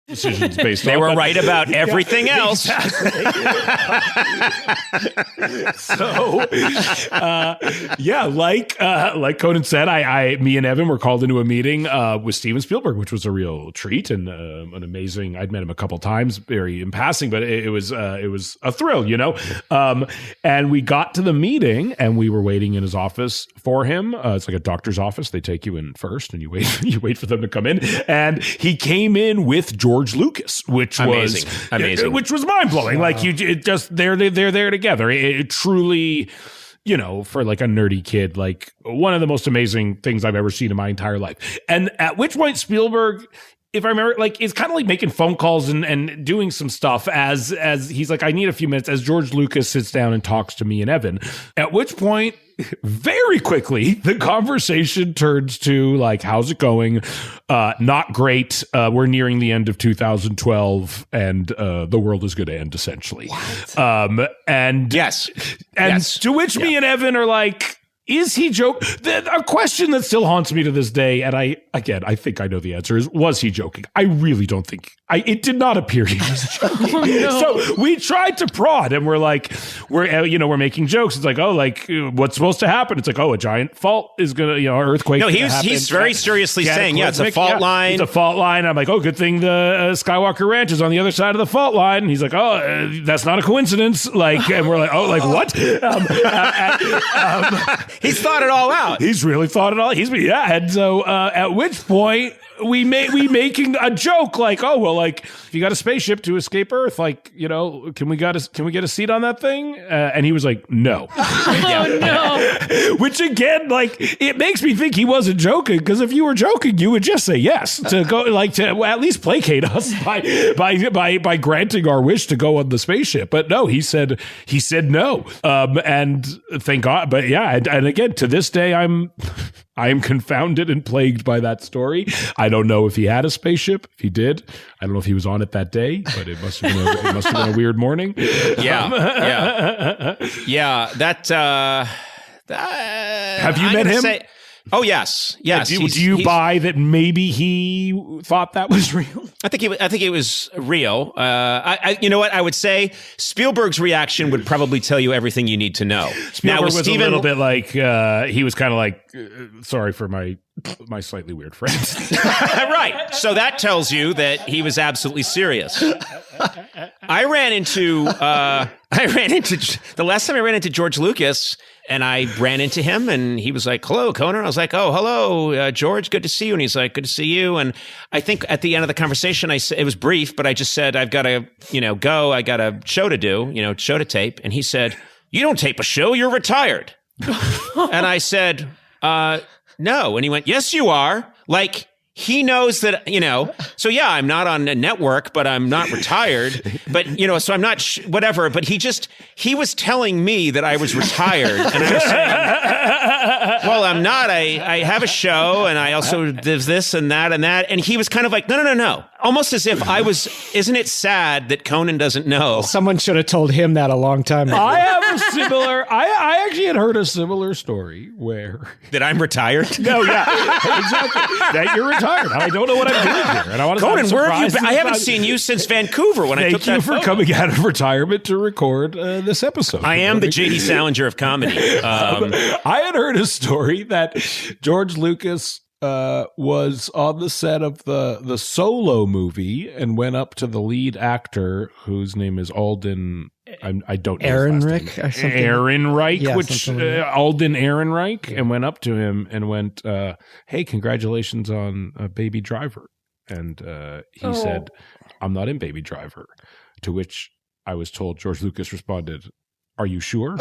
decisions based They on. were right about everything else. So, like Conan said, me and Evan were called into a meeting with Steven Spielberg, which was a real treat and an amazing. I'd met him a couple times, very in passing, but it was a thrill, And we got to the meeting, and we were waiting in his office for him. It's like a doctor's office; they take you in first, and you wait for them to come in. And he came in with George Lucas, which was amazing, which was mind blowing. Like they're there together. It truly, for like a nerdy kid, like one of the most amazing things I've ever seen in my entire life. And at which point Spielberg, if I remember, like, is kind of like making phone calls and doing some stuff as he's like, I need a few minutes, as George Lucas sits down and talks to me and Evan. At which point, very quickly, the conversation turns to like, how's it going? Not great. We're nearing the end of 2012 and the world is going to end, essentially. Yes. To which me and Evan are like, is he joking? A question that still haunts me to this day, and I think I know the answer, is, was he joking? I really don't think. It did not appear he was joking. Oh, no. So we tried to prod, and we're like, we're making jokes. It's like, oh, like, what's supposed to happen? It's like, oh, a giant fault is going to, earthquake. No, he's very seriously saying, it's a fault line. It's a fault line. I'm like, oh, good thing the Skywalker Ranch is on the other side of the fault line. And he's like, oh, that's not a coincidence. Like, and we're like, oh, like what? He's thought it all out. He's really thought it all. And so at which point we making a joke like, oh, well, like, if you got a spaceship to escape Earth, like, can we get a seat on that thing? And he was like, no. Oh, no. Which again, like, it makes me think he wasn't joking, because if you were joking, you would just say yes to go, like, to at least placate us by granting our wish to go on the spaceship. But no, he said no. And thank God. But yeah, and again, to this day, I am confounded and plagued by that story. I don't know if he had a spaceship. If he did, I don't know if he was on it that day, but it must have been a weird morning. Yeah. That. Have you met him? Oh, yes. Do you buy that maybe he thought that was real? I think it was real. You know what? I would say Spielberg's reaction would probably tell you everything you need to know. Spielberg was a little bit like, he was kind of like, sorry for my slightly weird friend. Right. So that tells you that he was absolutely serious. I ran into the last time I ran into George Lucas, and I ran into him, and he was like, hello, Conan. I was like, oh, hello, George, good to see you. And he's like, good to see you. And I think at the end of the conversation, it was brief, but I just said, I've got to, go. I got a show to do, show to tape. And he said, you don't tape a show, you're retired. And I said, no. And he went, yes, you are. Like, he knows that, so yeah, I'm not on a network, but I'm not retired. But, so I'm not whatever. But he was telling me that I was retired. And I was saying, well, I'm not. I have a show, and I also there's this and that and that. And he was kind of like, no. Almost as if isn't it sad that Conan doesn't know? Someone should have told him that a long time ago. I actually had heard a similar story where... That I'm retired? No, yeah, exactly. That you're retired. I don't know what I'm doing here. And I want to Conan, where have you been? I haven't seen you since Vancouver when I took that Thank you for photo. coming out of retirement to record this episode. I am the J.D. Salinger of comedy. I had heard a story that George Lucas was on the set of the Solo movie and went up to the lead actor, whose name is Alden. I don't know Ehrenreich or something. Ehrenreich, Yeah, which like Alden Ehrenreich, and went up to him and went, "Hey, congratulations on Baby Driver." And he said, "I'm not in Baby Driver." To which I was told George Lucas responded, "Are you sure?"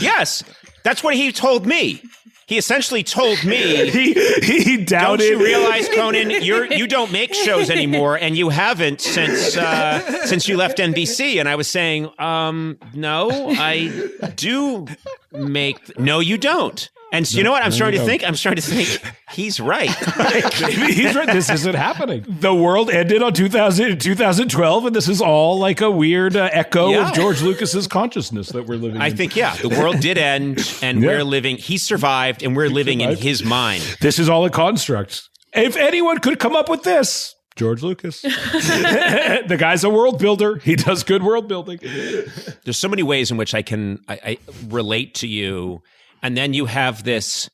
Yes, that's what he told me. He essentially told me, he doubted. Don't you realize, Conan, you don't make shows anymore, and you haven't since you left NBC. And I was saying, no, I do make. No, you don't. And so, you know what? I'm starting to think he's right. He's right. This isn't happening. The world ended on 2012, and this is all like a weird echo of George Lucas's consciousness that we're living in. I think, the world did end, and we're living. He survived, and we're living in his mind. This is all a construct. If anyone could come up with this, George Lucas. The guy's a world builder. He does good world building. There's so many ways in which I relate to you. And then you have this